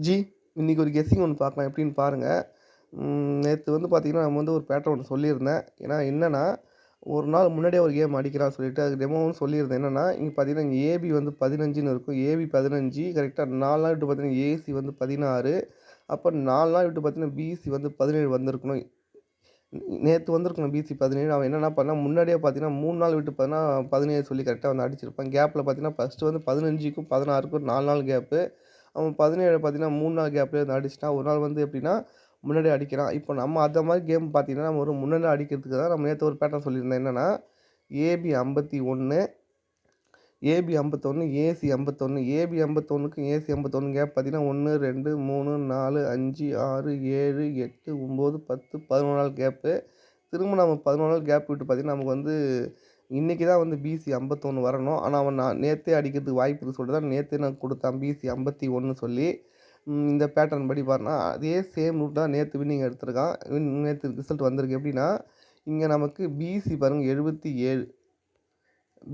G, இன்னைக்கு ஒரு guessing ஒண்ணு பார்க்கலாம். எப்படின்னு பாருங்க. நேத்து வந்து பார்த்தீங்கன்னா, நம்ம வந்து ஒரு பேட்டர்ன் ஒண்ணு சொல்லியிருந்தேன். ஏன்னா என்னன்னா, ஒரு நாள் முன்னாடியே ஒரு கேம் அடிக்கிறான்னு சொல்லிட்டு, அதுக்கு டெமோவும் சொல்லியிருந்தேன். என்னன்னா, இங்க பார்த்தீங்கன்னா, இங்க ஏபி வந்து 15ன்னு இருக்கும். ஏபி 15 கரெக்ட்டா 4 நாள் விட்டு பார்த்தீங்கன்னா, ஏசி வந்து 16 அப்ப 4 நாள் விட்டு பார்த்தீங்கன்னா, பிசி வந்து 17 வந்திருக்கணும். நேத்து வந்திருக்கணும் பிசி 17. அவன் என்னன்னா பண்ணான், முன்னாடியே பார்த்தீங்கன்னா, 3 நாள் விட்டு பார்த்தீங்கன்னா, 17 சொல்லி கரெக்ட்டா வந்து அடிச்சிருப்பான். கேப்ல பார்த்தீங்கன்னா, ஃபர்ஸ்ட்டு வந்து 15க்கும் 16க்கும் 4 நாள் கேப்பு. அவன் 17 பார்த்தீங்கன்னா, 3 நாள் கேப்லயே வந்து அடிச்சுட்டான். ஒரு நாள் வந்து எப்படின்னா, முன்னாடியே அடிக்கிறான். இப்போ நம்ம அந்த மாரி கேம் பார்த்தீங்கன்னா, நம்ம ஒரு முன்னாடியே அடிக்கிறதுக்கு தான் நம்ம நேத்து ஒரு பேட்டர்ன் சொல்லியிருந்தேன். என்னன்னா, ஏபி 51 ஏபி 51, ஏசி 51. ஏபி 51க்கும் ஏசி 51 கேப் பார்த்தீங்கன்னா, 1, 2, 3, 4, 5, 6, 7, 8, 9, 10, 11 நாள் கேப்பு. திரும்ப நம்ம 11 நாள் கேப் விட்டு பார்த்தீங்கன்னா, நமக்கு வந்து இன்னைக்கு தான் வந்து பிசி 51 வரணும். ஆனா, அவன் நான் நேத்தே அடிக்கிறதுக்கு வாய்ப்பு இருக்குன்னு சொல்லிட்டு தான் நேத்தே நான் குடுத்தான் பிசி 51 சொல்லி. இந்த பேட்டர்ன் படி பாருன்னா, அதே சேம் ரூட் தான் நேத்து வின்னிங் எடுத்திருக்கான். நேத்து ரிசல்ட் வந்திருக்கு. எப்படின்னா, இங்க நமக்கு பிசி பாருங்க 77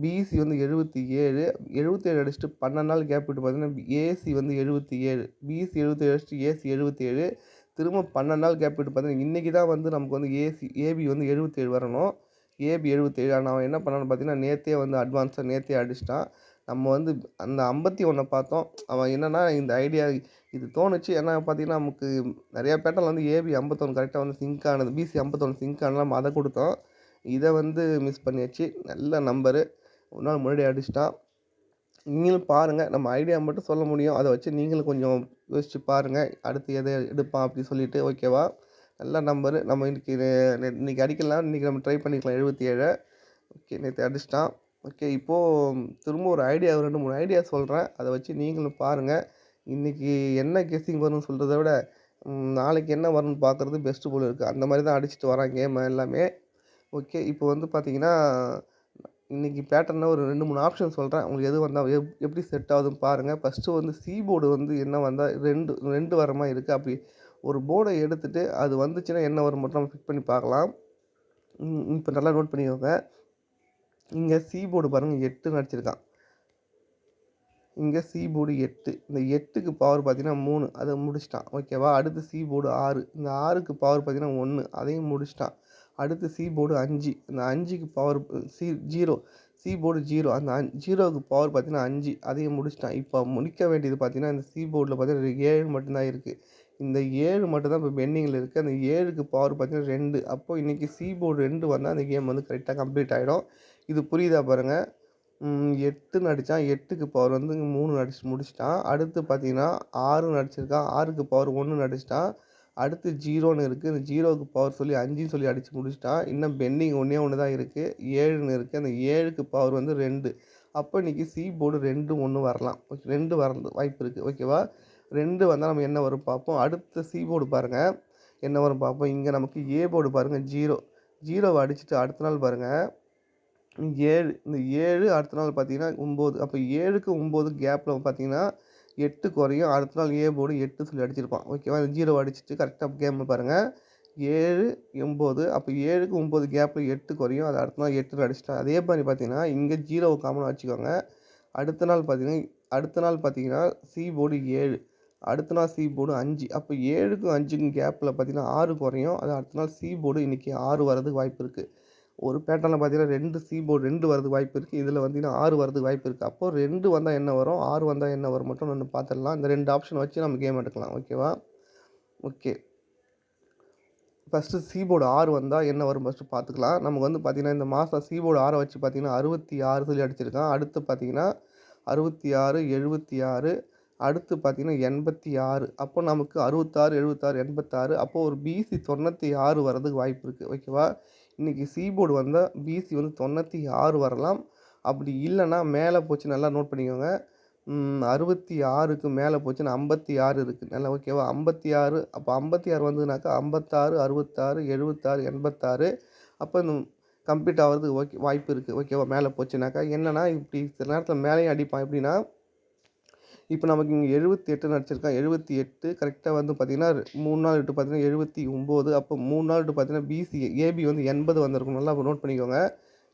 பிசி வந்து 77 77 அடிச்சுட்டு 12 நாள் கேப் விட்டு பார்த்தீங்கன்னா, ஏசி வந்து 77 பிசி 77 அடிச்சுட்டு ஏசி 77 திரும்ப 12 நாள் கேப் விட்டு பார்த்தீங்கன்னா, இன்னைக்கு தான் வந்து நமக்கு வந்து ஏபி வந்து 77 வரணும். ஏபி 77 ஆனா அவன் என்ன பண்ணான்னு பார்த்தீங்கன்னா, நேத்தே வந்து அட்வான்ஸா நேத்தே அடிச்சுட்டான். நம்ம வந்து அந்த 51 பார்த்தோம். அவன் என்னன்னா இந்த ஐடியா இது தோணுச்சு. ஏன்னா பார்த்தீங்கன்னா, நமக்கு நெறைய பேட்டர்ன்ல வந்து ஏபி 51 கரெக்ட்டா வந்து சிங்க் ஆனது. பிசி 51 சிங்க் ஆனதுனால நம்ம அத குடுத்தோம். இத வந்து மிஸ் பண்ணியாச்சு. நல்ல நம்பரு. ஒரு நாள் முன்னாடி அடிச்சுட்டான். நீங்களும் பாருங்க. நம்ம ஐடியா மட்டும் சொல்ல முடியும். அத வச்சு நீங்களும் கொஞ்சம் யோசிச்சு பாருங்க. அடுத்து எத எடுப்பான் அப்படின்னு சொல்லிட்டு. ஓகேவா? நல்ல நம்பரு. நம்ம இன்னைக்கு அடிக்கலாம். இன்னைக்கு நம்ம ட்ரை பண்ணிக்கலாம் 77. ஓகே. நேத்து அடிச்சுட்டான். ஓகே. இப்போ திரும்ப ஒரு ஐடியா 2, 3 ஐடியா சொல்றேன். அத வச்சு நீங்களும் பாருங்க. இன்னைக்கு என்ன கெஸ்ஸிங் வரும்னு சொல்றத விட, நாளைக்கு என்ன வரும்னு பார்க்குறது பெஸ்ட்டு போல இருக்கு. அந்த மாரி தான் அடிச்சுட்டு வரான் கேம எல்லாமே. ஓகே. இப்போ வந்து பார்த்தீங்கன்னா, இன்னைக்கு பேட்டர்ன்ல ஒரு 2, 3 ஆப்ஷன் சொல்றேன். உங்களுக்கு எது வந்தா எப்படி செட் ஆகுதுன்னு பாருங்க. ஃபர்ஸ்ட்டு வந்து போர்டு வந்து என்ன வந்தா 2 வர மாரி இருக்கு. அப்படி ஒரு போர்ட எடுத்துட்டு, அது வந்துச்சுன்னா என்ன வரும்னு மட்டும் நம்ம ஃபிட் பண்ணி பார்க்கலாம். இப்ப நல்லா நோட் பண்ணிக்கோங்க. இங்க போர்டு பாருங்க 8ன்னு அடிச்சிருக்கான். இங்க போர்டு 8. இந்த 8க்கு பவர் பார்த்தீங்கன்னா 3. அத முடிச்சுட்டான். ஓகேவா? அடுத்து போர்டு 6. இந்த 6க்கு பவர் பார்த்தீங்கன்னா 1. அதையும் முடிச்சுட்டான். அடுத்து போர்டு 5. இந்த 5க்கு பவர் 0. போர்டு 0. அந்த 0க்கு பவர் பார்த்தீங்கன்னா 5. அதையும் முடிச்சுட்டான். இப்போ முடிக்க வேண்டியது பார்த்தீங்கன்னா, இந்த போர்டுல பார்த்தீங்கன்னா 7 மட்டும் தான் இருக்கு. இந்த 7 மட்டும் தான் இப்போ பெண்டிங்ல இருக்கு. அந்த 7க்கு பவர் பார்த்தீங்கன்னா 2. அப்போ இன்னைக்கு போர்டு 2 வந்தா அந்த கேம் வந்து கரெக்ட்டா கம்ப்ளீட் ஆயிடும். இது புரியுதா பாருங்க? 8ன்னு அடிச்சான். 8க்கு பவர் வந்து 3ன்னு அடிச்சு முடிச்சுட்டான். அடுத்து பார்த்தீங்கன்னா, 6ன்னு அடிச்சிருக்கான். 6க்கு பவர் 1ன்னு அடிச்சுட்டான். அடுத்து 0ன்னு இருக்கு. இந்த 0க்கு பவர் சொல்லி 5ன்னு சொல்லி அடிச்சு முடிச்சுட்டான். இன்னும் பெண்டிங் ஒண்ணே ஒண்ணு தான் இருக்கு. 7ன்னு இருக்கு. அந்த 7க்கு பவர் வந்து 2. அப்ப இன்னைக்கு போர்டு 2, 1 வரலாம். 2 வாய்ப்பு இருக்கு. ஓகேவா? 2 வந்தா நம்ம என்ன வரும் பார்ப்போம். அடுத்த போர்டு பாருங்க. என்ன வரும் பார்ப்போம். இங்க நமக்கு போர்டு பாருங்க 0. 0வ அடிச்சுட்டு அடுத்த நாள் பாருங்க 7 இந்த 7 அடுத்த நாள் பார்த்தீங்கன்னா 9. அப்ப 7க்கு 9 கேப்ல பார்த்தீங்கன்னா 8 குறையும். அடுத்த நாள் போர்டு 8 சொல்லி அடிச்சிருப்பான். ஓகேவா? இந்த 0வ அடிச்சுட்டு கரெக்ட்டா கேம் பாருங்க. 7, 9 அப்ப 7க்கு 9 கேப்ல 8 குறையும். அது அடுத்த நாள் 8ன்னு அடிச்சுட்டான். அதே மாரி பார்த்தீங்கன்னா, இங்க 0வ காமனா வச்சுக்கோங்க. அடுத்த நாள் பார்த்தீங்கன்னா போர்டு 7. அடுத்த நாள் போர்டு 5. அப்ப 7க்கும் 5க்கும் கேப்ல பார்த்தீங்கன்னா 6 குறையும். அது அடுத்த நாள் போர்டு இன்னைக்கு 6 வரதுக்கு வாய்ப்பு இருக்கு. ஒரு பேட்டர்ன்ல பார்த்தீங்கன்னா 2 போர்டு 2 வரதுக்கு வாய்ப்பு இருக்கு. இதுல வந்தீங்கன்னா 6 வரதுக்கு வாய்ப்பு இருக்கு. அப்போ 2 வந்தா என்ன வரும்? 6 வந்தா என்ன வரும் மட்டும் நம்ம பார்த்துடலாம். இந்த 2 ஆப்ஷன் வச்சு நம்ம கேம் எடுக்கலாம். ஓகேவா? ஓகே. ஃபர்ஸ்ட்டு போர்டு 6 வந்தா என்ன வரும் ஃபர்ஸ்ட்டு பார்த்துக்கலாம். நமக்கு வந்து பார்த்தீங்கன்னா, இந்த மாசம் போர்டு 6 வச்சு பார்த்தீங்கன்னா 66 சொல்லி அடிச்சிருக்கான். அடுத்து பார்த்தீங்கன்னா 66, 76 அடுத்து பார்த்தீங்கன்னா 86. அப்போ நமக்கு 66, 76, 86 அப்போ ஒரு பிசி 96 வரதுக்கு வாய்ப்பு இருக்கு. ஓகேவா? இன்னைக்கு போர்டு வந்தா பிசி வந்து 96 வரலாம். அப்படி இல்லன்னா மேல போச்சு நல்லா நோட் பண்ணிக்கோங்க. 66க்கு மேல போச்சுன்னா 56 இருக்கு. நல்லா ஓகேவா? 56 அப்ப 56 வந்ததுனாக்கா 56, 66, 76, 86 அப்ப இந்த கம்ப்ளீட் ஆவறதுக்கு வாய்ப்பு இருக்கு. ஓகேவா? மேல போச்சுனாக்கா. என்னன்னா, இப்படி சில நேரத்தில மேலயும் அடிப்பான். எப்படின்னா, இப்ப நமக்கு இங்க 78ன்னு அடிச்சிருக்கான். 78 கரெக்ட்டா வந்து பார்த்தீங்கன்னா, 3 நாள் விட்டு பார்த்தீங்கன்னா 79 அப்போ 3 நாள் விட்டு பார்த்தீங்கன்னா, ஏபி வந்து 80 வந்திருக்கும். நல்லா நோட் பண்ணிக்கோங்க.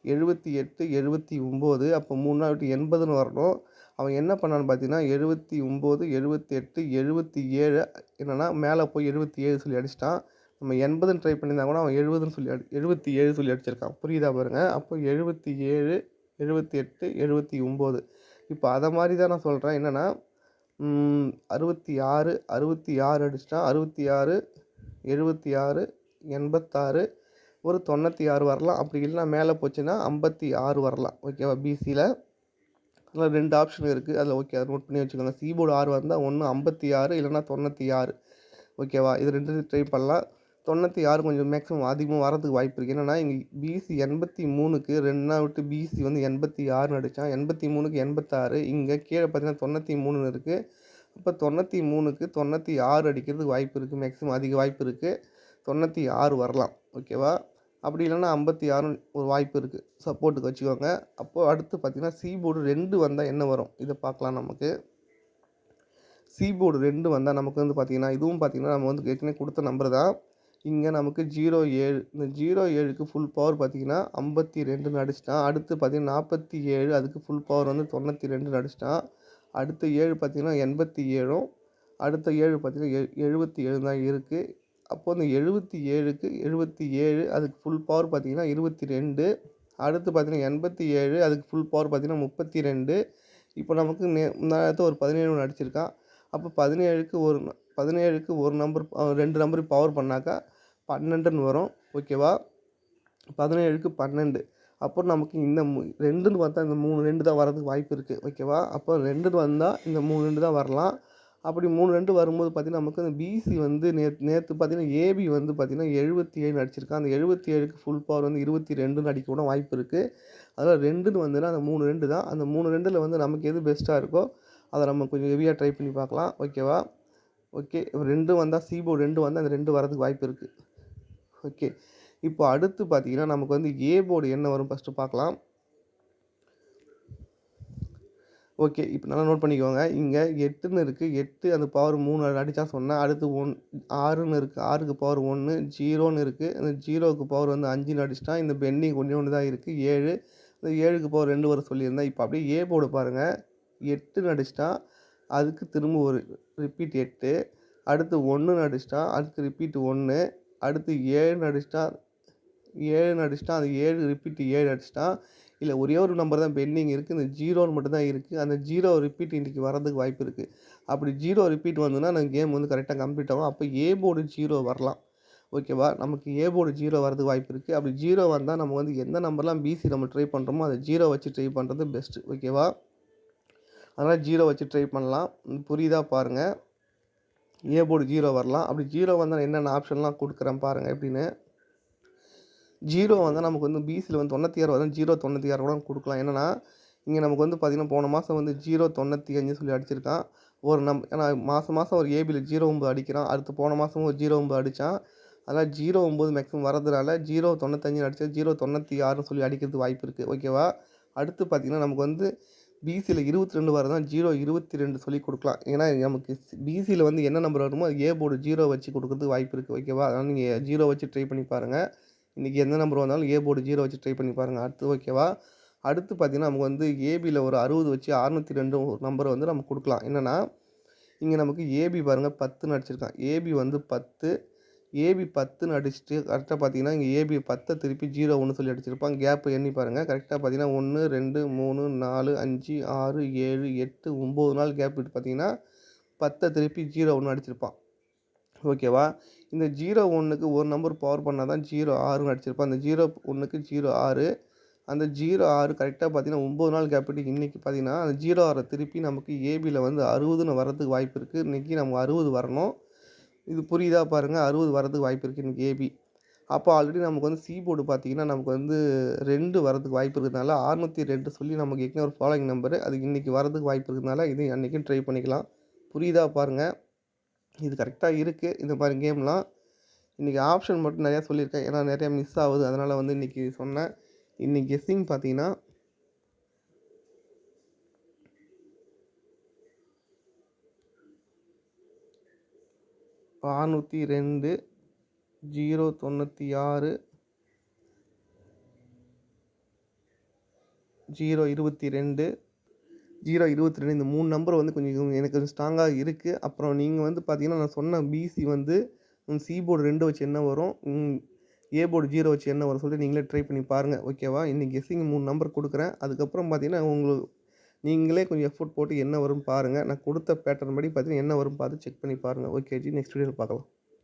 78, 79 அப்போ 3 நாள் விட்டு 80ன்னு வரணும். அவன் என்ன பண்ணான்னு பார்த்தீங்கன்னா, 79, 78, 77 என்னன்னா மேல போய் 77 சொல்லி அடிச்சுட்டான். நம்ம 80ன்னு ட்ரை பண்ணியிருந்தா கூட அவன் 70ன்னு சொல்லி 77 சொல்லி அடிச்சிருக்கான். புரியுதா பாருங்க. அப்போ 77, 78, 79 இப்போ அத மாரி தான் நான் சொல்றேன். என்னன்னா 66, 66 அடிச்சுட்டான். 66, 76, 86 ஒரு 96 வரலாம். அப்படி இல்லன்னா மேல போச்சுன்னா 56 வரலாம். ஓகேவா? பிசில. அதில 2 ஆப்ஷன் இருக்குது. அதில ஓகே. அத நோட் பண்ணி வச்சுக்கோங்க. சி போர்டு 6 வந்தா ஒண்ணு 56 இல்லன்னா 96 ஓகேவா? இது 2 ட்ரை பண்ணலாம். 96 கொஞ்சம் மேக்ஸிமம் அதிகமா வரதுக்கு வாய்ப்பு இருக்கு. என்னன்னா, இங்க பிசி 83க்கு 2 நாள் விட்டு பிசி வந்து 86ன்னு அடிச்சான். 83க்கு 86 இங்க கீழ பார்த்தீங்கன்னா 93ன்னு இருக்கு. அப்ப 93க்கு 96 அடிக்கிறதுக்கு வாய்ப்பு இருக்கு. மேக்ஸிமம் அதிக வாய்ப்பு இருக்கு. 96 வரலாம். ஓகேவா? அப்படி இல்லன்னா 56ன்னு ஒரு வாய்ப்பு இருக்கு. சப்போர்ட்டுக்கு வச்சுக்கோங்க. அப்போ அடுத்து பார்த்தீங்கன்னா, சி போர்டு 2 வந்தா என்ன வரும்? இத பார்க்கலாம் நமக்கு. சி போர்டு 2 வந்தா நமக்கு வந்து பார்த்தீங்கன்னா, இதுவும் பார்த்தீங்கன்னா, நம்ம வந்து ஏற்கனவே குடுத்த நம்பர் தான். இங்க நமக்கு 07 இந்த 07க்கு ஃபுல் பவர் பார்த்தீங்கன்னா, 52ன்னு அடிச்சுட்டான். அடுத்து பார்த்தீங்கன்னா, 47 அதுக்கு ஃபுல் பவர் வந்து 92ன்னு அடிச்சுட்டான். அடுத்த 7 பார்த்தீங்கன்னா, 87ம் அடுத்த 7 பார்த்தீங்கன்னா, 77 தான் இருக்கு. அப்போ இந்த 77க்கு 77 அதுக்கு ஃபுல் பவர் பார்த்தீங்கன்னா, 22 அடுத்து பார்த்தீங்கன்னா, 87 அதுக்கு ஃபுல் பவர் பார்த்தீங்கன்னா, 32 இப்போ நமக்கு முந்தாநேத்து ஒரு 17 அடிச்சிருக்கான். அப்போ 17க்கு ஒரு நம்பர் 2 நம்பர் பவர் பண்ணாக்கா 12ன்னு வரும். ஓகேவா? 17க்கு 12 அப்போ நமக்கு இந்த 2ன்னு பார்த்தா இந்த 3 2 தான் வரதுக்கு வாய்ப்பு இருக்கு. ஓகேவா? அப்போ 2ன்னு வந்தா இந்த 3 2 தான் வரலாம். அப்படி 3 2 வரும்போது பார்த்தீங்கன்னா, நமக்கு அந்த பிசி வந்து நேத்து பார்த்தீங்கன்னா, ஏபி வந்து பார்த்தீங்கன்னா 77 அடிச்சிருக்கான். அந்த 77க்கு ஃபுல் பவர் வந்து 22ன்னு அடிக்க கூட வாய்ப்பு இருக்கு. அதனால 2ன்னு வந்துன்னா அந்த 3 2 தான். அந்த 3 2ல வந்து நமக்கு எது பெஸ்ட்டா இருக்கோ, அத நம்ம கொஞ்சம் ஹெவியா ட்ரை பண்ணி பார்க்கலாம். ஓகேவா? ஓகே. 2 வந்தா சி போர்டு 2 வந்தா அந்த 2 வரதுக்கு வாய்ப்பு இருக்கு. ஓகே. இப்போ அடுத்து பார்த்தீங்கன்னா, நமக்கு வந்து ஏ போர்டு என்ன வரும் ஃபர்ஸ்ட்டு பார்க்கலாம். ஓகே. இப்போ நல்லா நோட் பண்ணிக்கோங்க. இங்க 8ன்னு இருக்கு. 8 அந்த பவர் 3 அடிச்சான் சொன்னேன். அடுத்து 6ன்னு இருக்கு. 6க்கு பவர் 1 0ன்னு இருக்கு. அந்த 0க்கு பவர் வந்து 5ன்னு அடிச்சுட்டான். இந்த பெண்டிங் ஒண்ணே ஒண்ணு தான் இருக்கு. 7 இந்த 7க்கு பவர் 2 வர சொல்லியிருந்தேன். இப்போ அப்படியே ஏ போர்டு பாருங்க. 8ன்னு அடிச்சுட்டான். அதுக்கு திரும்ப ஒரு ரிப்பீட் 8 அடுத்து 1ன்னு அடிச்சுட்டான். அதுக்கு ரிப்பீட் 1 அடுத்து 7ன்னு அடிச்சுட்டான். 7ன்னு அடிச்சுட்டான். அது 7 ரிப்பீட் 7 அடிச்சுட்டான். இல்ல ஒரே ஒரு நம்பர் தான் பெண்டிங் இருக்கு. இந்த 0ன்னு மட்டும் தான் இருக்கு. அந்த 0 ரிப்பீட் இன்னைக்கு வரதுக்கு வாய்ப்பு இருக்கு. அப்படி 0 ரிப்பீட் வந்ததுன்னா, அந்த கேம் வந்து கரெக்ட்டா கம்ப்ளீட் ஆகும். அப்ப ஏ போர்டு 0 வரலாம். ஓகேவா? நமக்கு ஏ போர்டு 0 வரதுக்கு வாய்ப்பு இருக்கு. அப்படி 0 வந்தா நம்ம வந்து எந்த நம்பர்லாம் பிசி நம்ம ட்ரை பண்றோமோ, அத 0 வச்சு ட்ரை பண்றது பெஸ்ட். ஓகேவா? அதனால 0 வச்சு ட்ரை பண்ணலாம். புரியுதா பாருங்க. ஏ போர்டு 0 வரலாம். அப்படி 0 வந்தா என்னென்ன ஆப்ஷன்லாம் குடுக்குறேன் பாருங்க எப்படின்னு. 0 வந்தா நமக்கு வந்து பிசில வந்து 96 வரும். 096 கூட குடுக்கலாம். என்னன்னா, இங்க நமக்கு வந்து பார்த்தீங்கன்னா, போன மாசம் வந்து 095 சொல்லி அடிச்சிருக்கான். ஏன்னா மாசம் மாசம் ஒரு ஏபில 09 அடிக்கிறான். அடுத்து போன மாசமும் ஒரு 09 அடிச்சான். அதனால 09 மேக்ஸிமம் வரதுனால 095 அடிச்சா 096ன்னு சொல்லி அடிக்கிறதுக்கு வாய்ப்பு இருக்கு. ஓகேவா? அடுத்து பார்த்தீங்கன்னா, நமக்கு வந்து பிசில 22 வரதுனா 022 சொல்லி குடுக்கலாம். ஏன்னா நமக்கு பிசில வந்து என்ன நம்பர் வருமோ, அது ஏ போர்டு 0 வச்சு குடுக்கறதுக்கு வாய்ப்பு இருக்கு. ஓகேவா? அதனால நீங்க 0 வச்சு ட்ரை பண்ணி பாருங்க. இன்னைக்கு எந்த நம்பர் வந்தாலும் ஏ போர்டு 0 வச்சு ட்ரை பண்ணி பாருங்க. அடுத்து ஓகேவா? அடுத்து பார்த்தீங்கன்னா, நமக்கு வந்து ஏபில ஒரு 60 வச்சு 602 ஒரு நம்பர வந்து நம்ம குடுக்கலாம். என்னன்னா, இங்க நமக்கு ஏபி பாருங்க 10ன்னு அடிச்சிருக்கான். ஏபி வந்து 10 ஏபி 10ன்னு அடிச்சுட்டு கரெக்ட்டா பார்த்தீங்கன்னா, இங்க ஏபி 10 திருப்பி 01 சொல்லி அடிச்சிருப்பான். கேப் எண்ணி பாருங்க. கரெக்ட்டா பார்த்தீங்கன்னா 1, 2, 3, 4, 5, 6, 7, 8, 9 நாள் கேப் விட்டு பார்த்தீங்கன்னா, 10 திருப்பி 01 அடிச்சிருப்பான். ஓகேவா? இந்த 01க்கு ஒரு நம்பர் பவர் பண்ணா தான் 06ன்னு அடிச்சிருப்பான். அந்த 01க்கு 06 அந்த 06 கரெக்ட்டா பார்த்தீங்கன்னா, 9 நாள் கேப் விட்டு இன்னைக்கு பார்த்தீங்கன்னா, அந்த 06 திருப்பி நமக்கு ஏபில வந்து 60ன்னு வரதுக்கு வாய்ப்பு இருக்கு. இன்னைக்கு நம்ம 60 வரணும். இது புரியுதா பாருங்க. 60 வரதுக்கு வாய்ப்பு இருக்கு இன்னைக்கு ஏபி. அப்போ ஆல்ரெடி நமக்கு வந்து சி போர்டு பார்த்தீங்கன்னா, நமக்கு வந்து 2 வரதுக்கு வாய்ப்பு இருக்கிறதுனால 602 சொல்லி நமக்கு ஏற்கனவே ஒரு ஃபாலோயிங் நம்பரு. அது இன்னைக்கு வரதுக்கு வாய்ப்பு இருக்கிறதுனால, இது அன்னைக்கும் ட்ரை பண்ணிக்கலாம். புரியுதா பாருங்க. இது கரெக்ட்டா இருக்கு. இந்த மாரி கேம்லாம். இன்னைக்கு ஆப்ஷன் மட்டும் நெறையா சொல்லியிருக்கேன். ஏன்னா நெறையா மிஸ் ஆவுது. அதனால வந்து இன்னைக்கு சொன்னேன். இன்னைக்கு கெஸ்ஸிங் பார்த்தீங்கன்னா 602, 096, 022, 022 இந்த 3 நம்பர் வந்து கொஞ்சம் எனக்கு கொஞ்சம் ஸ்ட்ராங்கா இருக்கு. அப்புறம் நீங்க வந்து பார்த்தீங்கன்னா, நான் சொன்ன பிசி வந்து சி போர்டு 2 வச்சு என்ன வரும்? ஏ போர்டு 0 வச்சு என்ன வரும்னு சொல்லிட்டு நீங்களே ட்ரை பண்ணி பாருங்க. ஓகேவா? இன்னைக்கு கெஸ்ஸிங் 3 நம்பர் குடுக்குறேன். அதுக்கப்புறம் பார்த்தீங்கன்னா, நீங்களே கொஞ்சம் எஃபோர்ட் போட்டு என்ன வரும்னு பாருங்க. நான் குடுத்த பேட்டர்ன் படி பார்த்தீங்கன்னா, என்ன வரும்னு பார்த்து செக் பண்ணி பாருங்க. Okay G. நெக்ஸ்ட் வீடியோல பார்க்கலாம்.